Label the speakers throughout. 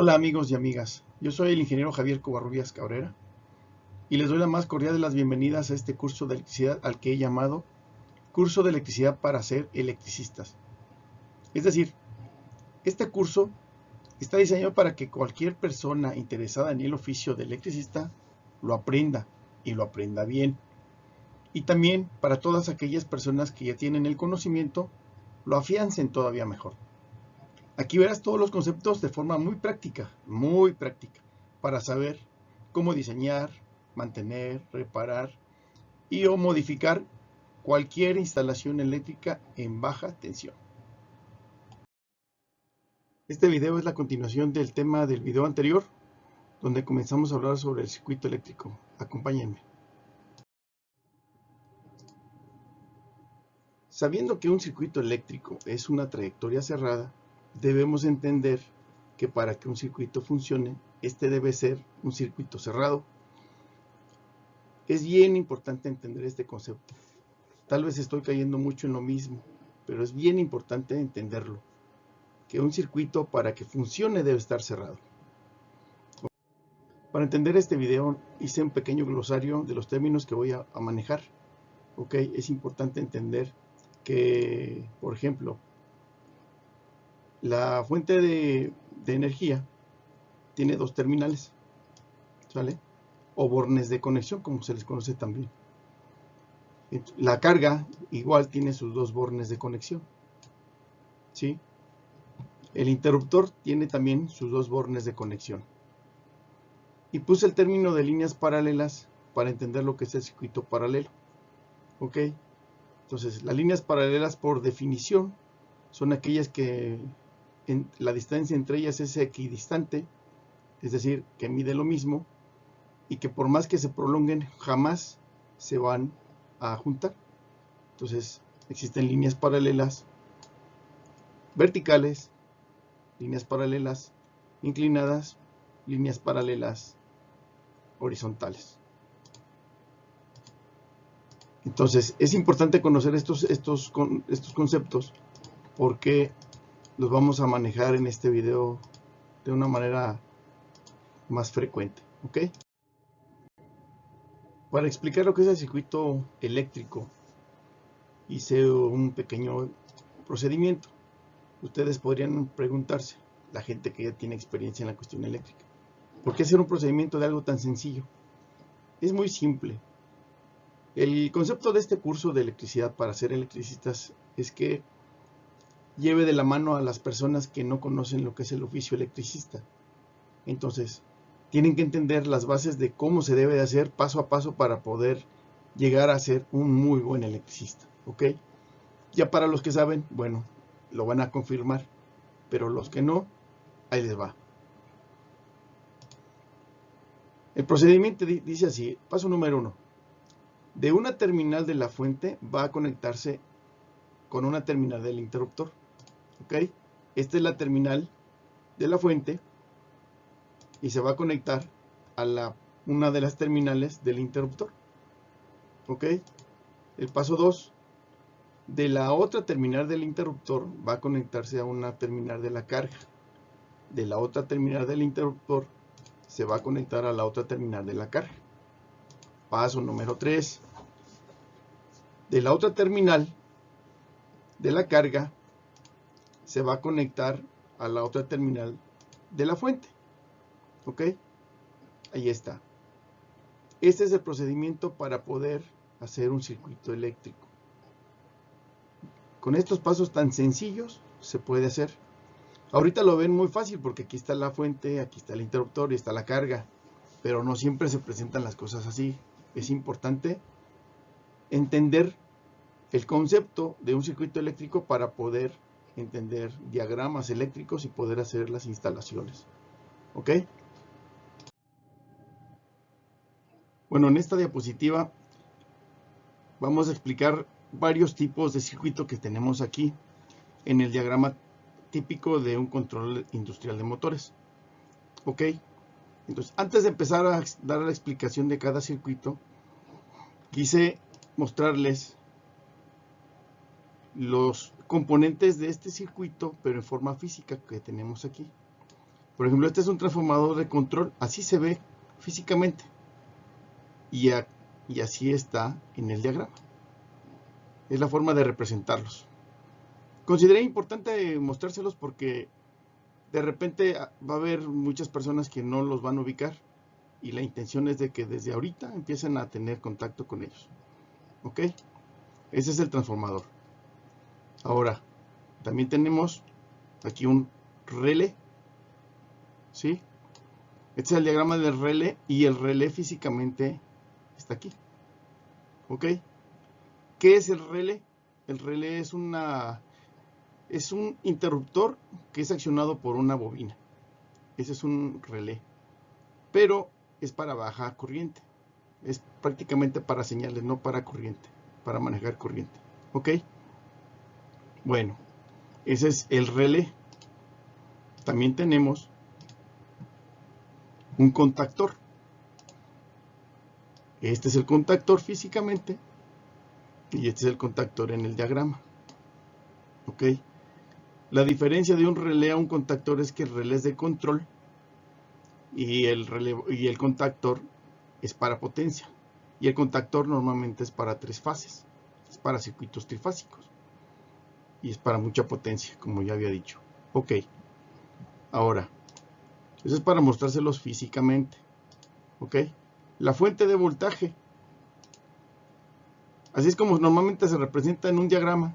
Speaker 1: Hola amigos y amigas, yo soy el ingeniero Javier Covarrubias Cabrera y les doy la más cordial de las bienvenidas a este curso de electricidad al que he llamado Curso de Electricidad para ser electricistas. Es decir, este curso está diseñado para que cualquier persona interesada en el oficio de electricista lo aprenda y lo aprenda bien. Y también para todas aquellas personas que ya tienen el conocimiento, lo afiancen todavía mejor. Aquí verás todos los conceptos de forma muy práctica, para saber cómo diseñar, mantener, reparar y o modificar cualquier instalación eléctrica en baja tensión. Este video es la continuación del tema del video anterior, donde comenzamos a hablar sobre el circuito eléctrico. Acompáñenme. Sabiendo que un circuito eléctrico es una trayectoria cerrada, debemos entender que para que un circuito funcione, este debe ser un circuito cerrado. Es bien importante entender este concepto. Tal vez estoy cayendo mucho en lo mismo, pero es bien importante entenderlo, que un circuito para que funcione debe estar cerrado. Para entender este video hice un pequeño glosario de los términos que voy a manejar. Es importante entender que, por ejemplo, la fuente de energía tiene dos terminales, ¿sale? O bornes de conexión, como se les conoce también. La carga igual tiene sus dos bornes de conexión, ¿sí? El interruptor tiene también sus dos bornes de conexión. Y puse el término de líneas paralelas para entender lo que es el circuito paralelo. Entonces, las líneas paralelas por definición son aquellas que la distancia entre ellas es equidistante, es decir, que mide lo mismo y que por más que se prolonguen jamás se van a juntar. Entonces, existen líneas paralelas verticales, líneas paralelas inclinadas, líneas paralelas horizontales. Entonces, es importante conocer estos conceptos porque los vamos a manejar en este video de una manera más frecuente. Para explicar lo que es el circuito eléctrico, hice un pequeño procedimiento. Ustedes podrían preguntarse, la gente que ya tiene experiencia en la cuestión eléctrica, ¿por qué hacer un procedimiento de algo tan sencillo? Es muy simple. El concepto de este curso de electricidad para ser electricistas es que lleve de la mano a las personas que no conocen lo que es el oficio electricista. Entonces, tienen que entender las bases de cómo se debe de hacer paso a paso para poder llegar a ser un muy buen electricista. Ya para los que saben, bueno, lo van a confirmar, pero los que no, ahí les va. El procedimiento dice así, paso número 1. De una terminal de la fuente va a conectarse con una terminal del interruptor. Esta es la terminal de la fuente y se va a conectar a una de las terminales del interruptor. El paso 2. De la otra terminal del interruptor va a conectarse a una terminal de la carga. De la otra terminal del interruptor se va a conectar a la otra terminal de la carga. Paso número 3. De la otra terminal de la carga se va a conectar a la otra terminal de la fuente. Ahí está. Este es el procedimiento para poder hacer un circuito eléctrico. Con estos pasos tan sencillos se puede hacer. Ahorita lo ven muy fácil porque aquí está la fuente, aquí está el interruptor y está la carga. Pero no siempre se presentan las cosas así. Es importante entender el concepto de un circuito eléctrico para poder entender diagramas eléctricos y poder hacer las instalaciones. Bueno, en esta diapositiva vamos a explicar varios tipos de circuito que tenemos aquí en el diagrama típico de un control industrial de motores. Entonces, antes de empezar a dar la explicación de cada circuito, quise mostrarles los componentes de este circuito, pero en forma física que tenemos aquí. Por ejemplo, este es un transformador de control, así se ve físicamente. Y así está en el diagrama. Es la forma de representarlos. Consideré importante mostrárselos porque de repente va a haber muchas personas que no los van a ubicar. Y la intención es de que desde ahorita empiecen a tener contacto con ellos. ¿Ok? Ese es el transformador. Ahora, también tenemos aquí un relé. ¿Sí? Este es el diagrama del relé y el relé físicamente está aquí. ¿Ok? ¿Qué es el relé? El relé es un interruptor que es accionado por una bobina. Ese es un relé. Pero es para baja corriente. Es prácticamente para señales, no para corriente. Para manejar corriente. ¿Ok? Bueno, ese es el relé. También tenemos un contactor. Este es el contactor físicamente. Y este es el contactor en el diagrama. ¿Ok? La diferencia de un relé a un contactor es que el relé es de control y el contactor es para potencia. Y el contactor normalmente es para 3 fases. Es para circuitos trifásicos. Y es para mucha potencia, como ya había dicho. Ok. Ahora, eso es para mostrárselos físicamente. Ok. La fuente de voltaje. Así es como normalmente se representa en un diagrama.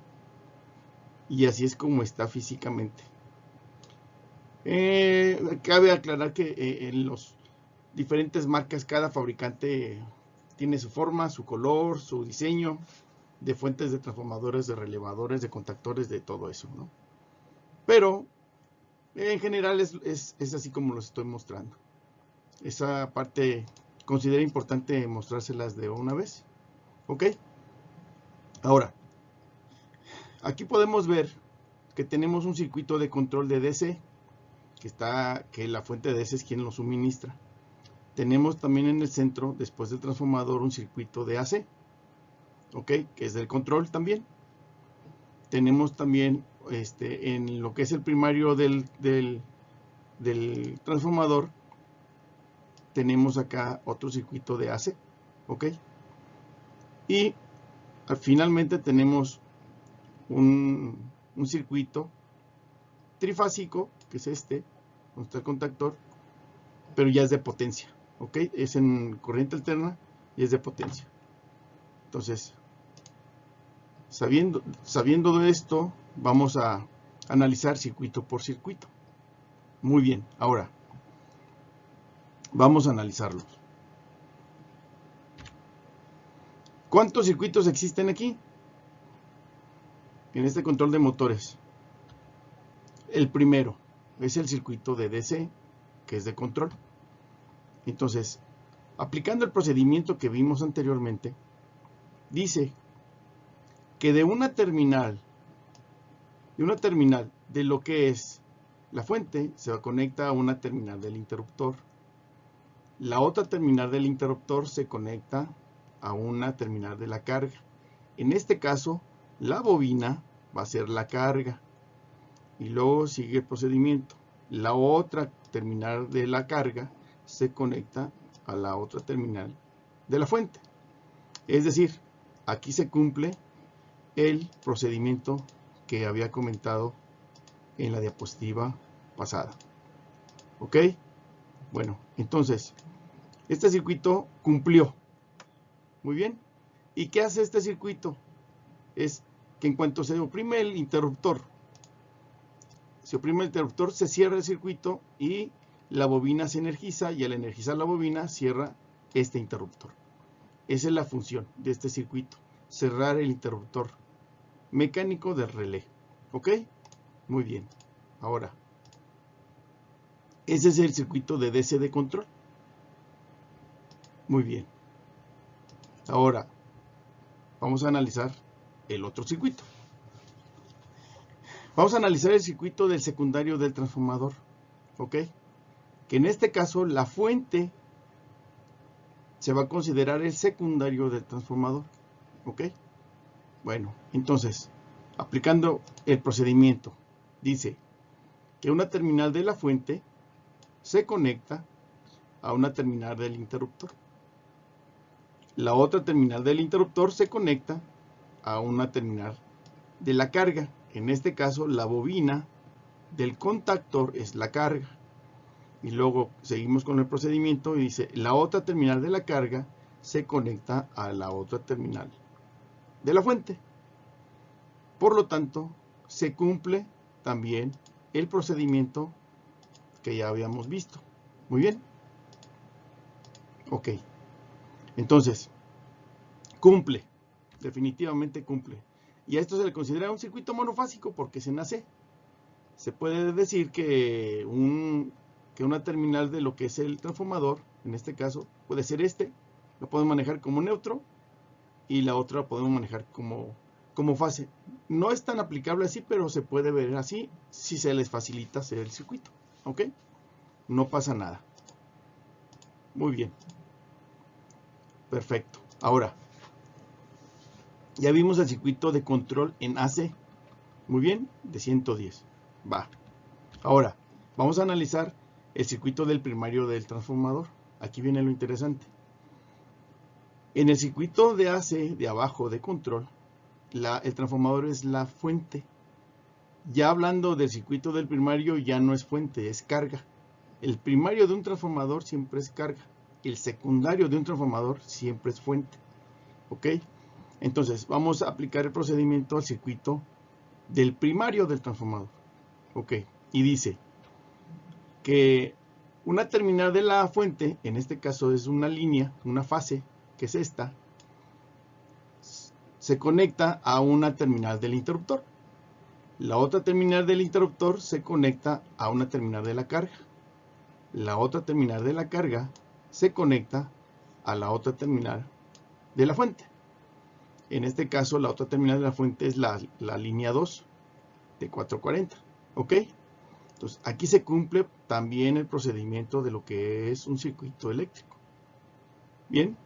Speaker 1: Y así es como está físicamente. Cabe aclarar que en los diferentes marcas, cada fabricante tiene su forma, su color, su diseño de fuentes de transformadores, de relevadores, de contactores, de todo eso, ¿no? Pero en general es así como los estoy mostrando. Esa parte considero importante mostrárselas de una vez. ¿Ok? Ahora, aquí podemos ver que tenemos un circuito de control de DC, que la fuente de DC es quien lo suministra. Tenemos también en el centro, después del transformador, un circuito de AC, ¿ok? Que es del control también. Tenemos también en lo que es el primario del transformador, tenemos acá otro circuito de AC, ¿ok? Y finalmente tenemos un circuito trifásico, que es donde está el contactor, pero ya es de potencia, ¿ok? Es en corriente alterna y es de potencia. Entonces, sabiendo de esto, vamos a analizar circuito por circuito. Muy bien, ahora vamos a analizarlos. ¿Cuántos circuitos existen aquí? En este control de motores. El primero es el circuito de DC, que es de control. Entonces, aplicando el procedimiento que vimos anteriormente, dice que de una terminal de lo que es la fuente, se conecta a una terminal del interruptor. La otra terminal del interruptor se conecta a una terminal de la carga. En este caso, la bobina va a ser la carga. Y luego sigue el procedimiento. La otra terminal de la carga se conecta a la otra terminal de la fuente. Es decir, aquí se cumple el procedimiento que había comentado en la diapositiva pasada. ¿Ok? Bueno, entonces, este circuito cumplió. Muy bien. ¿Y qué hace este circuito? Es que en cuanto se oprime el interruptor, se cierra el circuito y la bobina se energiza, y al energizar la bobina cierra este interruptor. Esa es la función de este circuito, cerrar el interruptor mecánico del relé. ¿Ok? Muy bien. Ahora, ese es el circuito de DC de control. Muy bien. Ahora, vamos a analizar el otro circuito. Vamos a analizar el circuito del secundario del transformador. ¿Ok? Que en este caso la fuente se va a considerar el secundario del transformador. ¿Ok? Bueno, entonces, aplicando el procedimiento, dice que una terminal de la fuente se conecta a una terminal del interruptor. La otra terminal del interruptor se conecta a una terminal de la carga. En este caso, la bobina del contactor es la carga. Y luego seguimos con el procedimiento y dice, la otra terminal de la carga se conecta a la otra terminal de la fuente. Por lo tanto, se cumple también el procedimiento que ya habíamos visto. Muy bien. Ok. Entonces, cumple. Definitivamente cumple. Y a esto se le considera un circuito monofásico porque es en AC. Se puede decir que una terminal de lo que es el transformador, en este caso, puede ser lo podemos manejar como neutro y la otra la podemos manejar como fase. No es tan aplicable así, pero se puede ver así si se les facilita hacer el circuito. ¿Ok? No pasa nada. Muy bien. Perfecto. Ahora, ya vimos el circuito de control en AC. Muy bien, de 110. Va. Ahora, vamos a analizar el circuito del primario del transformador. Aquí viene lo interesante. En el circuito de AC, de abajo, de control, el transformador es la fuente. Ya hablando del circuito del primario, ya no es fuente, es carga. El primario de un transformador siempre es carga. El secundario de un transformador siempre es fuente. ¿Ok? Entonces, vamos a aplicar el procedimiento al circuito del primario del transformador. ¿Ok? Y dice que una terminal de la fuente, en este caso es una línea, una fase, que es esta, se conecta a una terminal del interruptor. La otra terminal del interruptor se conecta a una terminal de la carga. La otra terminal de la carga se conecta a la otra terminal de la fuente. En este caso, la otra terminal de la fuente es la línea 2 de 440. ¿Ok? Entonces, aquí se cumple también el procedimiento de lo que es un circuito eléctrico. Bien.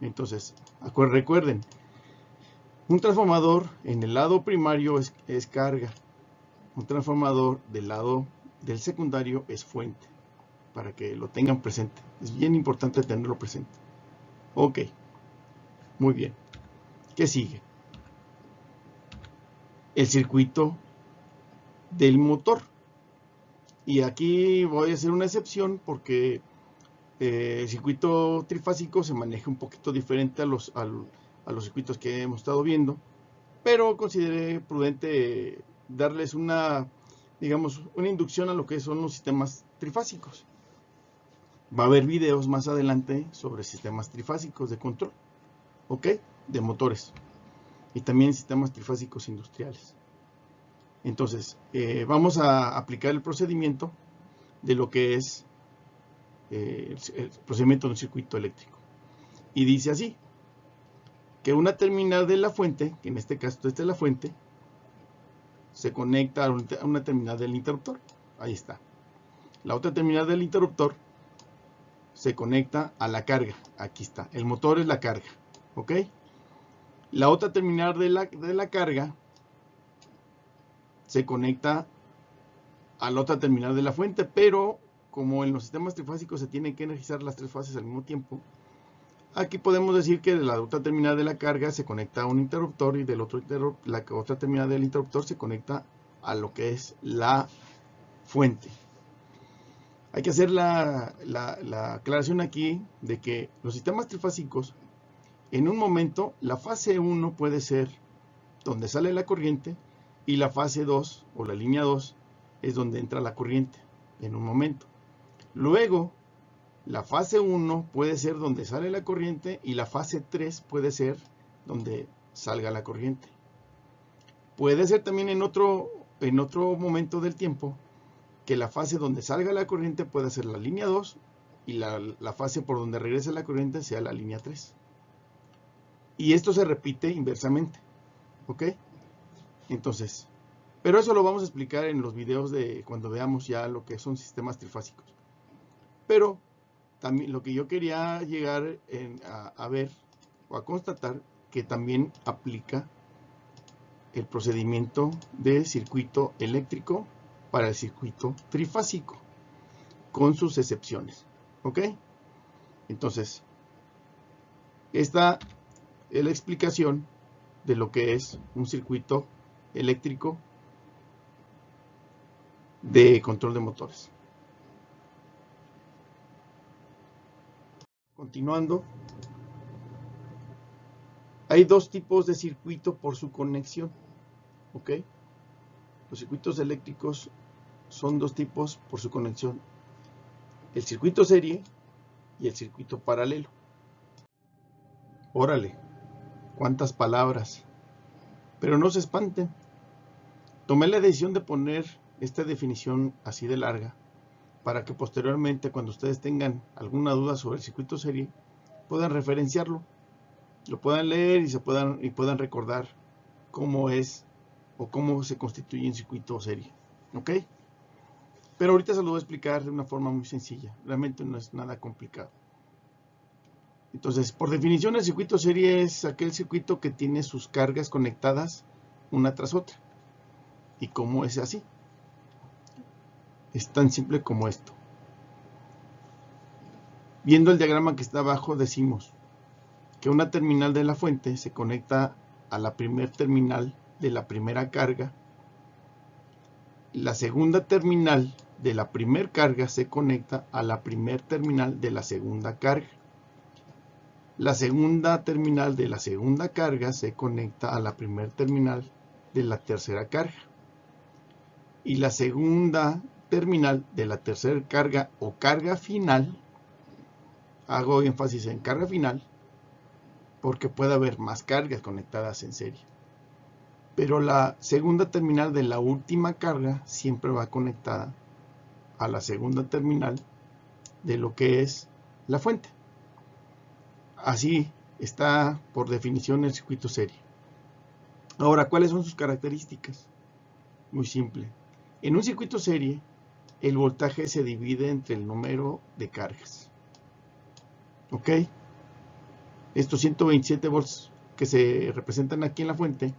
Speaker 1: Entonces, recuerden, un transformador en el lado primario es carga. Un transformador del lado del secundario es fuente. Para que lo tengan presente. Es bien importante tenerlo presente. Ok. Muy bien. ¿Qué sigue? El circuito del motor. Y aquí voy a hacer una excepción porque el circuito trifásico se maneja un poquito diferente a los circuitos que hemos estado viendo, pero consideré prudente darles digamos, una inducción a lo que son los sistemas trifásicos. Va a haber videos más adelante sobre sistemas trifásicos de control, ¿ok? De motores y también sistemas trifásicos industriales. Entonces, vamos a aplicar el procedimiento de lo que es el procedimiento de un circuito eléctrico. Y dice así, que una terminal de la fuente, que en este caso esta es la fuente, se conecta a una terminal del interruptor. Ahí está. La otra terminal del interruptor se conecta a la carga. Aquí está. El motor es la carga. ¿Ok? La otra terminal de la carga se conecta a la otra terminal de la fuente, pero como en los sistemas trifásicos se tienen que energizar las tres fases al mismo tiempo, aquí podemos decir que de la otra terminal de la carga se conecta a un interruptor y del la otra terminal del interruptor se conecta a lo que es la fuente. Hay que hacer la aclaración aquí de que los sistemas trifásicos, en un momento, la fase 1 puede ser donde sale la corriente y la fase 2 o la línea 2 es donde entra la corriente en un momento. Luego, la fase 1 puede ser donde sale la corriente y la fase 3 puede ser donde salga la corriente. Puede ser también en otro momento del tiempo que la fase donde salga la corriente pueda ser la línea 2 y la fase por donde regrese la corriente sea la línea 3. Y esto se repite inversamente. ¿Ok? Entonces, pero eso lo vamos a explicar en los videos de cuando veamos ya lo que son sistemas trifásicos. Pero también lo que yo quería llegar a ver o a constatar que también aplica el procedimiento de circuito eléctrico para el circuito trifásico. con sus excepciones. ¿Ok? Entonces, esta es la explicación de lo que es un circuito eléctrico de control de motores. Continuando, hay dos tipos de circuito por su conexión. ¿Ok? Los circuitos eléctricos son dos tipos por su conexión: el circuito serie y el circuito paralelo. Órale, cuántas palabras. Pero no se espanten. Tomé la decisión de poner esta definición así de larga para que posteriormente, cuando ustedes tengan alguna duda sobre el circuito serie, puedan referenciarlo, lo puedan leer y puedan recordar cómo es o cómo se constituye un circuito serie. ¿Ok? Pero ahorita se lo voy a explicar de una forma muy sencilla. Realmente no es nada complicado. Entonces, por definición, el circuito serie es aquel circuito que tiene sus cargas conectadas una tras otra. ¿Y cómo es así? Es tan simple como esto. Viendo el diagrama que está abajo, decimos que una terminal de la fuente se conecta a la primer terminal de la primera carga. La segunda terminal de la primer carga se conecta a la primer terminal de la segunda carga. La segunda terminal de la segunda carga se conecta a la primer terminal de la tercera carga. Y la segunda terminal de la tercera carga o carga final, hago énfasis en carga final, porque puede haber más cargas conectadas en serie. Pero la segunda terminal de la última carga siempre va conectada a la segunda terminal de lo que es la fuente. Así está por definición el circuito serie. Ahora, ¿cuáles son sus características? Muy simple. En un circuito serie, el voltaje se divide entre el número de cargas. ¿Ok? Estos 127 volts que se representan aquí en la fuente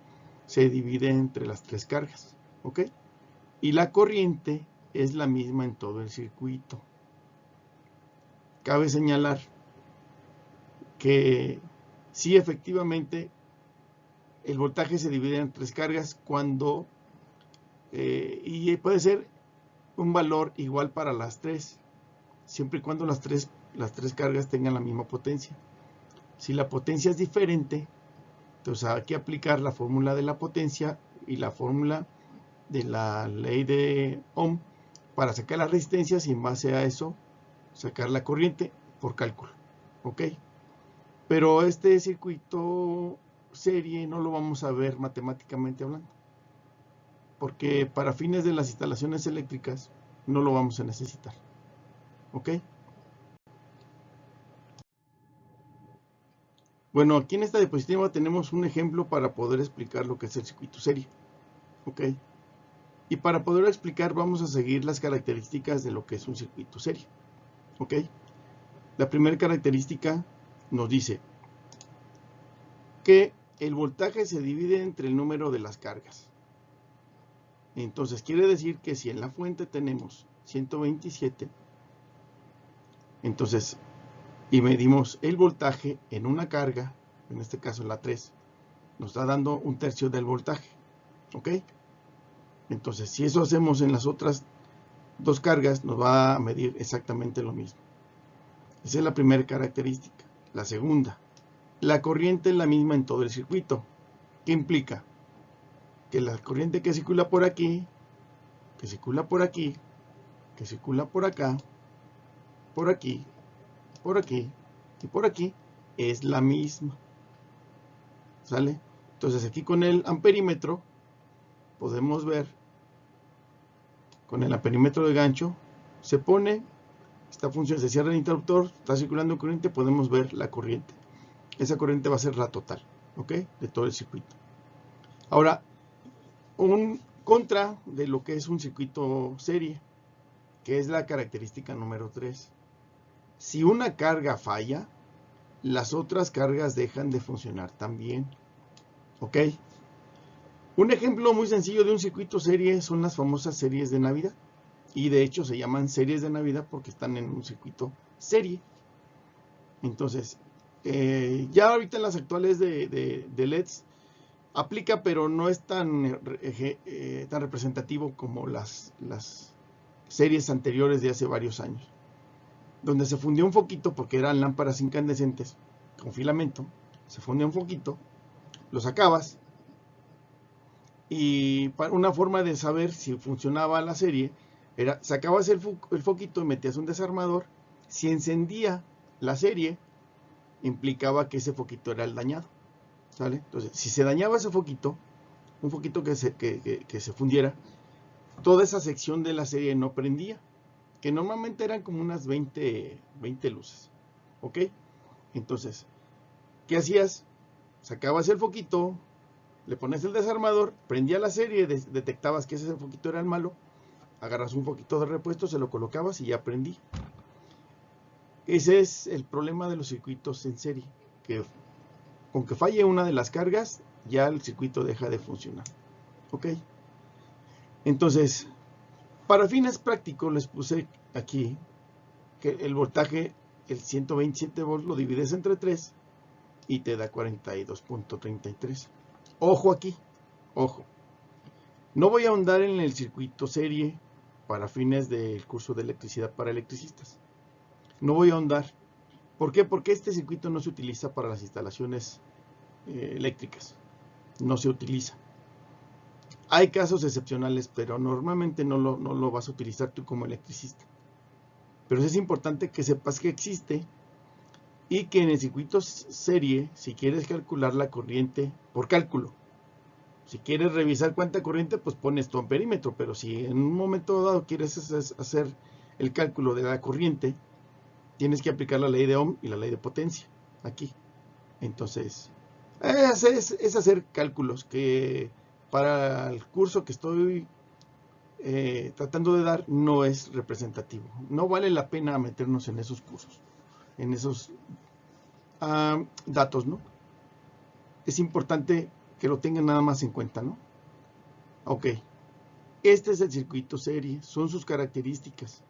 Speaker 1: se dividen entre las tres cargas. ¿Ok? Y la corriente es la misma en todo el circuito. Cabe señalar que sí, efectivamente, el voltaje se divide en tres cargas cuando, y puede ser un valor igual para las tres, siempre y cuando las tres cargas tengan la misma potencia. Si la potencia es diferente, entonces hay que aplicar la fórmula de la potencia y la fórmula de la ley de Ohm para sacar las resistencias y en base a eso sacar la corriente por cálculo. ¿Ok? Pero este circuito serie no lo vamos a ver matemáticamente hablando, porque para fines de las instalaciones eléctricas no lo vamos a necesitar. ¿Ok? Bueno, aquí en esta diapositiva tenemos un ejemplo para poder explicar lo que es el circuito serie. ¿Ok? Y para poder explicar vamos a seguir las características de lo que es un circuito serie. ¿Ok? La primera característica nos dice que el voltaje se divide entre el número de las cargas. Entonces quiere decir que si en la fuente tenemos 127, entonces, y medimos el voltaje en una carga, en este caso la 3, nos está dando un tercio del voltaje. ¿Ok? Entonces, si eso hacemos en las otras dos cargas, nos va a medir exactamente lo mismo. Esa es la primera característica. La segunda, la corriente es la misma en todo el circuito. ¿Qué implica? Que la corriente que circula por aquí, que circula por aquí, que circula por acá, por aquí, por aquí y por aquí, es la misma. ¿Sale? Entonces aquí con el amperímetro podemos ver, con el amperímetro de gancho, se pone, esta función se cierra el interruptor, está circulando corriente, podemos ver la corriente. Esa corriente va a ser la total, ¿ok? De todo el circuito. Ahora, un contra de lo que es un circuito serie, que es la característica número 3. Si una carga falla, las otras cargas dejan de funcionar también. ¿Ok? Un ejemplo muy sencillo de un circuito serie son las famosas series de Navidad. y de hecho se llaman series de Navidad porque están en un circuito serie. Entonces, ya ahorita en las actuales de LEDs aplica, pero no es tan representativo como las series anteriores de hace varios años, donde se fundió un foquito porque eran lámparas incandescentes con filamento, se fundía un foquito, lo sacabas, y una forma de saber si funcionaba la serie era sacabas el foquito y metías un desarmador. Si encendía la serie, implicaba que ese foquito era el dañado, ¿sale? Entonces, si se dañaba ese foquito, un foquito que se fundiera, toda esa sección de la serie no prendía, que normalmente eran como unas 20 luces, ¿ok? Entonces, ¿qué hacías? Sacabas el foquito, le pones el desarmador, prendía la serie, detectabas que ese foquito era el malo, agarras un foquito de repuesto, se lo colocabas y ya prendí. Ese es el problema de los circuitos en serie, que con que falle una de las cargas, ya el circuito deja de funcionar. ¿Ok? Entonces, para fines prácticos les puse aquí que el voltaje, el 127 volts, lo divides entre 3 y te da 42.33. Ojo aquí, ojo. No voy a ahondar en el circuito serie para fines del curso de electricidad para electricistas. No voy a ahondar. ¿Por qué? Porque este circuito no se utiliza para las instalaciones eléctricas. No se utiliza. Hay casos excepcionales, pero normalmente no lo vas a utilizar tú como electricista. Pero es importante que sepas que existe y que en el circuito serie, si quieres calcular la corriente por cálculo, si quieres revisar cuánta corriente, pues pones tu amperímetro, pero si en un momento dado quieres hacer el cálculo de la corriente, tienes que aplicar la ley de Ohm y la ley de potencia aquí. Entonces, es hacer cálculos que para el curso que estoy tratando de dar no es representativo. No vale la pena meternos en esos cursos, en esos datos, ¿no? Es importante que lo tengan nada más en cuenta, ¿no? Ok, este es el circuito serie, son sus características.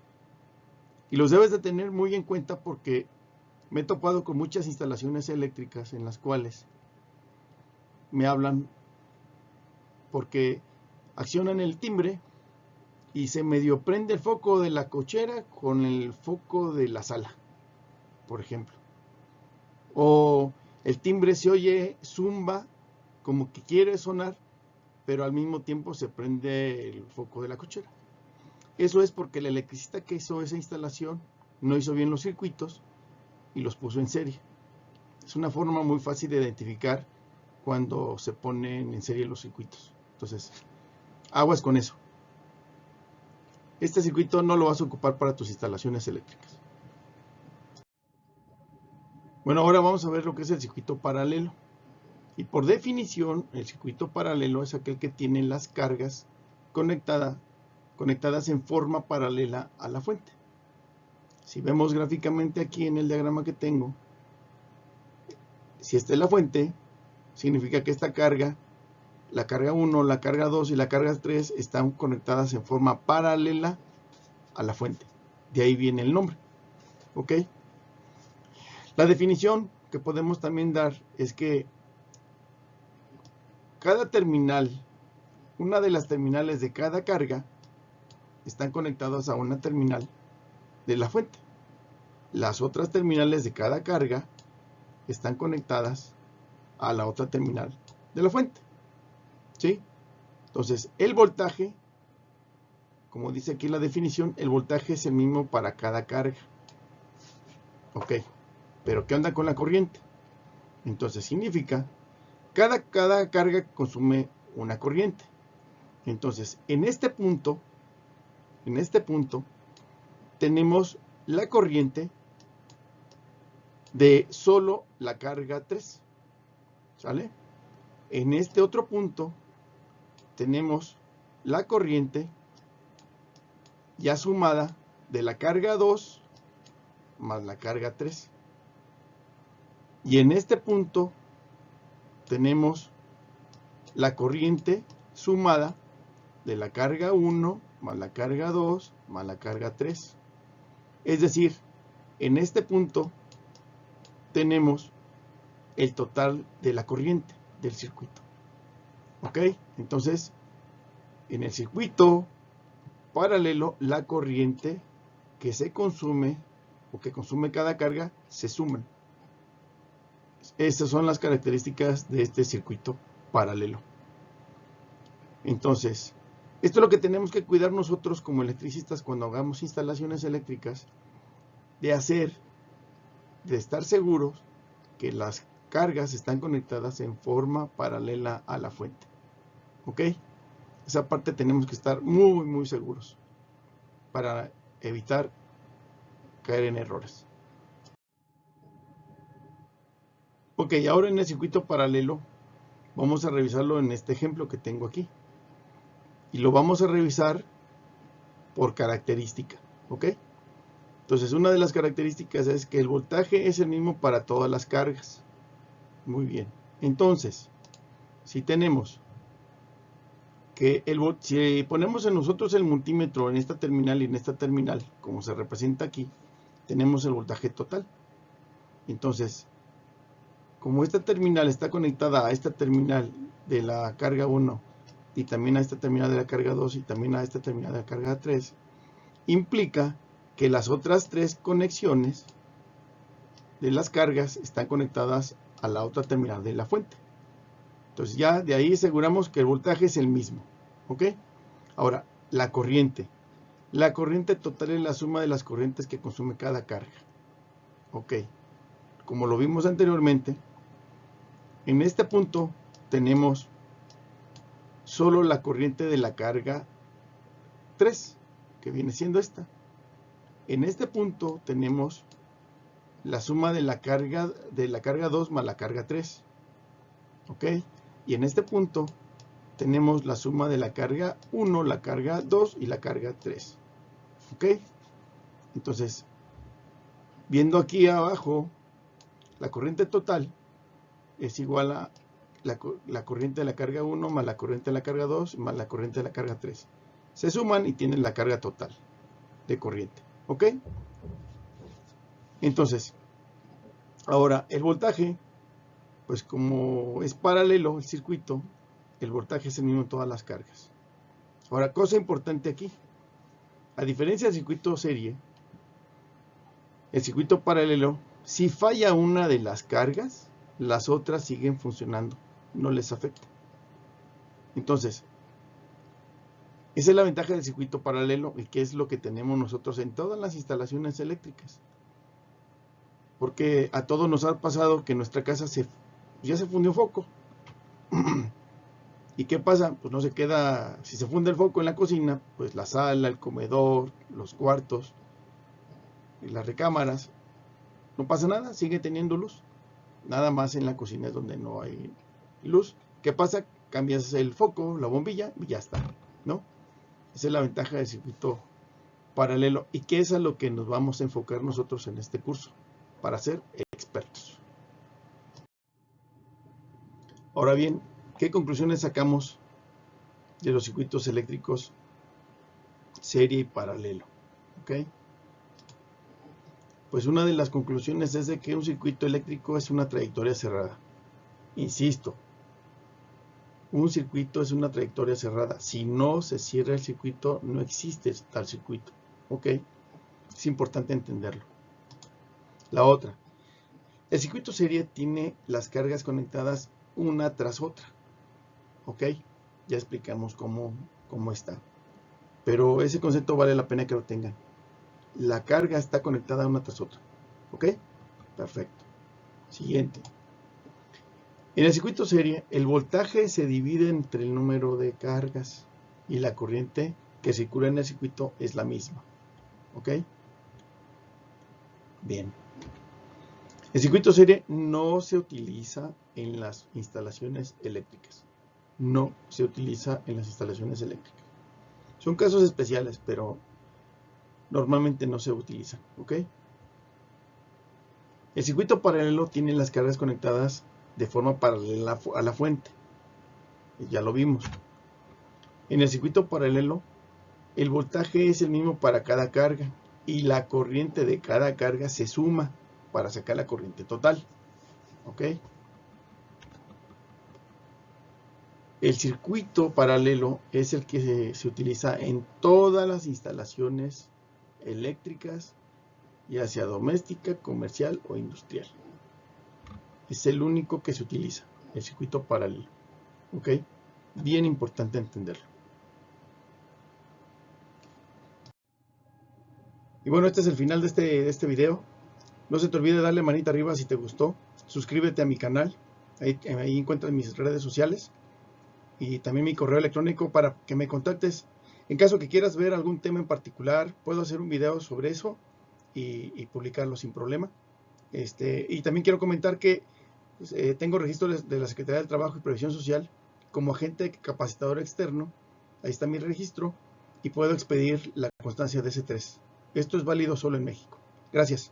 Speaker 1: Y los debes de tener muy en cuenta porque me he topado con muchas instalaciones eléctricas en las cuales me hablan porque accionan el timbre y se medio prende el foco de la cochera con el foco de la sala, por ejemplo. O el timbre se oye zumba, como que quiere sonar, pero al mismo tiempo se prende el foco de la cochera. Eso es porque el electricista que hizo esa instalación no hizo bien los circuitos y los puso en serie. Es una forma muy fácil de identificar cuando se ponen en serie los circuitos. Entonces, aguas con eso. Este circuito no lo vas a ocupar para tus instalaciones eléctricas. Bueno, ahora vamos a ver lo que es el circuito paralelo. Y por definición, el circuito paralelo es aquel que tiene las cargas conectadas en forma paralela a la fuente. Si vemos gráficamente aquí en el diagrama que tengo, si esta es la fuente, significa que esta carga, la carga 1, la carga 2 y la carga 3 están conectadas en forma paralela a la fuente. De ahí viene el nombre. ¿Ok? La definición que podemos también dar es que cada terminal, una de las terminales de cada carga, están conectadas a una terminal de la fuente. Las otras terminales de cada carga están conectadas a la otra terminal de la fuente. ¿Sí? Entonces, el voltaje, como dice aquí la definición, el voltaje es el mismo para cada carga. Ok, pero ¿qué onda con la corriente? Entonces significa, cada carga consume una corriente. Entonces, en este punto, tenemos la corriente de solo la carga 3. ¿Sale? En este otro punto, tenemos la corriente ya sumada de la carga 2 más la carga 3. Y en este punto tenemos la corriente sumada de la carga 1 más la carga 2 más la carga 3. Es decir, en este punto tenemos el total de la corriente del circuito. ¿Ok? Entonces, en el circuito paralelo, la corriente que se consume o que consume cada carga se suman. Estas son las características de este circuito paralelo. Entonces, esto es lo que tenemos que cuidar nosotros como electricistas cuando hagamos instalaciones eléctricas, de estar seguros que las cargas están conectadas en forma paralela a la fuente. ¿Ok? Esa parte tenemos que estar muy seguros para evitar caer en errores. Ok, ahora en el circuito paralelo vamos a revisarlo en este ejemplo que tengo aquí. Y lo vamos a revisar por característica. ¿Ok? Entonces, una de las características es que el voltaje es el mismo para todas las cargas. Muy bien. Entonces, si tenemos que si ponemos en nosotros el multímetro en esta terminal y en esta terminal, como se representa aquí, tenemos el voltaje total. Entonces, como esta terminal está conectada a esta terminal de la carga 1 y también a esta terminal de la carga 2 y también a esta terminal de la carga 3, implica que las otras tres conexiones de las cargas están conectadas a la otra terminal de la fuente. Entonces ya de ahí aseguramos que el voltaje es el mismo. ¿Ok? Ahora, la corriente. La corriente total es la suma de las corrientes que consume cada carga. ¿Ok? Como lo vimos anteriormente, en este punto tenemos solo la corriente de la carga 3, que viene siendo esta. En este punto tenemos la suma de la carga 2 más la carga 3. ¿Ok? Y en este punto tenemos la suma de la carga 1, la carga 2 y la carga 3. ¿Ok? Entonces, viendo aquí abajo, la corriente total es igual a la corriente de la carga 1 más la corriente de la carga 2 más la corriente de la carga 3. Se suman y tienen la carga total de corriente. ¿Ok? Entonces, ahora el voltaje, pues como es paralelo el circuito, el voltaje es el mismo en todas las cargas. Ahora, cosa importante aquí. A diferencia del circuito serie, el circuito paralelo, si falla una de las cargas, las otras siguen funcionando, no les afecta. Entonces, esa es la ventaja del circuito paralelo y que es lo que tenemos nosotros en todas las instalaciones eléctricas. Porque a todos nos ha pasado que en nuestra casa ya se fundió un foco. ¿Y qué pasa? Pues no se queda, si se funde el foco en la cocina, pues la sala, el comedor, los cuartos y las recámaras, no pasa nada, sigue teniendo luz. Nada más en la cocina es donde no hay luz. ¿Qué pasa? Cambias el foco, la bombilla y ya está, ¿no? Esa es la ventaja del circuito paralelo y que es a lo que nos vamos a enfocar nosotros en este curso para ser expertos. Ahora bien, ¿qué conclusiones sacamos de los circuitos eléctricos serie y paralelo? ¿Ok? Pues una de las conclusiones es de que un circuito eléctrico es una trayectoria cerrada. Insisto, un circuito es una trayectoria cerrada. Si no se cierra el circuito, no existe tal circuito. ¿Ok? Es importante entenderlo. La otra, el circuito serie tiene las cargas conectadas una tras otra. ¿Ok? Ya explicamos cómo está. Pero ese concepto vale la pena que lo tengan. La carga está conectada una tras otra. ¿Ok? Perfecto. Siguiente. En el circuito serie, el voltaje se divide entre el número de cargas y la corriente que circula en el circuito es la misma. ¿Ok? Bien. El circuito serie no se utiliza en las instalaciones eléctricas. No se utiliza en las instalaciones eléctricas. Son casos especiales, pero normalmente no se utilizan. ¿Ok? El circuito paralelo tiene las cargas conectadas de forma paralela a la fuente. Ya lo vimos. En el circuito paralelo, El voltaje es el mismo para cada carga y la corriente de cada carga se suma para sacar la corriente total. ¿Ok? El circuito paralelo es el que se utiliza en todas las instalaciones eléctricas, ya sea doméstica, comercial o industrial. Es el único que se utiliza, el circuito paralelo. ¿Ok? Bien importante entenderlo. Y bueno, este es el final de este video. No se te olvide darle manita arriba si te gustó. Suscríbete a mi canal. Ahí encuentras mis redes sociales. Y también mi correo electrónico para que me contactes. En caso que quieras ver algún tema en particular, puedo hacer un video sobre eso y publicarlo sin problema. Y también quiero comentar que pues, tengo registro de la Secretaría del Trabajo y Previsión Social como agente capacitador externo. Ahí está mi registro y puedo expedir la constancia de S3. Esto es válido solo en México. Gracias.